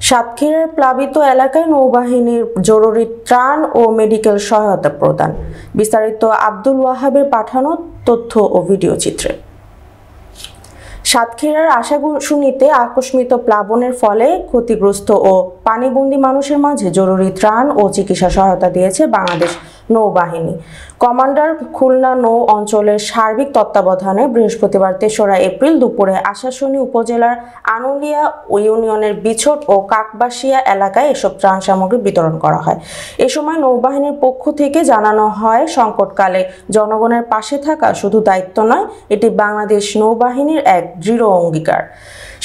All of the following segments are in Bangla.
সাতক্ষীরার প্লাবিত এলাকায় নৌবাহিনীর জরুরি ত্রাণ ও মেডিকেল সহায়তা প্রদান। বিস্তারিত আব্দুল ওয়াহাবের পাঠানো তথ্য ও ভিডিও চিত্রে। সাতক্ষীরার আশাশুনিতে আকস্মিক প্লাবনের ফলে ক্ষতিগ্রস্ত ও পানিবন্দী মানুষের মাঝে জরুরি ত্রাণ ও চিকিৎসা সহায়তা দিয়েছে বাংলাদেশ নৌবাহিনী। কমান্ডার খুলনা নৌ অঞ্চলের সার্বিক তত্ত্বাবধানে বৃহস্পতিবার ৩রা এপ্রিল দুপুরে আশাশুনি উপজেলার আনুলিয়া ইউনিয়নের বিছট ও কাকবাসিয়া এলাকায় এসব ত্রাণ সামগ্রী বিতরণ করা হয়। এ সময় নৌবাহিনীর পক্ষ থেকে জানানো হয়, সংকটকালে জনগণের পাশে থাকা শুধু দায়িত্ব নয়, এটি বাংলাদেশ নৌবাহিনীর এক দৃঢ় অঙ্গীকার।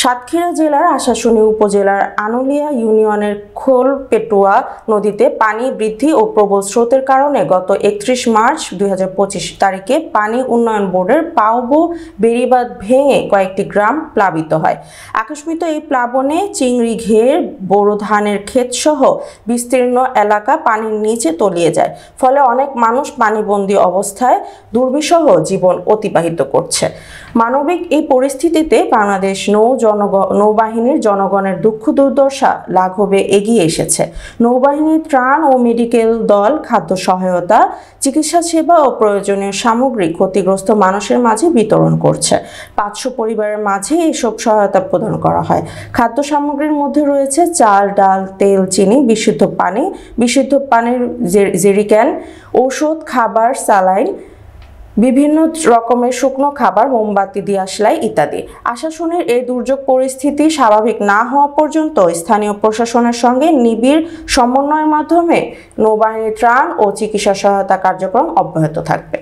সাতক্ষীরা জেলার আশাশুনি উপজেলার আনুলিয়া ইউনিয়নের খোলপেটুয়া নদীতে পানি বৃদ্ধি ও প্রবল স্রোতের কারণে গত ৩১ মার্চ ২০২৫ তারিখে পানি উন্নয়ন বোর্ডের পাওবো বেড়িবাঁধ ভেঙে কয়েকটি গ্রাম প্লাবিত হয়। আকস্মিক এই প্লাবনে চিংড়ি ঘের, বোরো ধানের ক্ষেতসহ বিস্তীর্ণ এলাকা পানির নিচে তলিয়ে যায়। ফলে অনেক মানুষ পানিবন্দী অবস্থায় দুর্বিষহ জীবন অতিবাহিত করছে। মানবিক এই পরিস্থিতিতে বাংলাদেশ নৌবাহিনীর জনগণের দুঃখ দুর্দশা লাঘবে এগিয়ে এসেছে। নৌবাহিনীর ত্রাণ ও মেডিকেল দল খাদ্য সহায়তা, চিকিৎসা সেবা ও প্রয়োজনীয় সামগ্রী ক্ষতিগ্রস্ত মানুষের মাঝে বিতরণ করছে। 500 পরিবারের মাঝে এসব সহায়তা প্রদান করা হয়। খাদ্য সামগ্রীর মধ্যে রয়েছে চাল, ডাল, তেল, চিনি, বিশুদ্ধ পানির জেরিক্যান, ঔষধ, খাবার, স্যালাইন, বিভিন্ন রকমের শুকনো খাবার, মোমবাতি, দিয়াশলাই ইত্যাদি। আশাশুনির এই দুর্যোগ পরিস্থিতি স্বাভাবিক না হওয়া পর্যন্ত স্থানীয় প্রশাসনের সঙ্গে নিবিড় সমন্বয়ের মাধ্যমে নৌবাহিনীর ত্রাণ ও চিকিৎসা সহায়তা কার্যক্রম অব্যাহত থাকবে।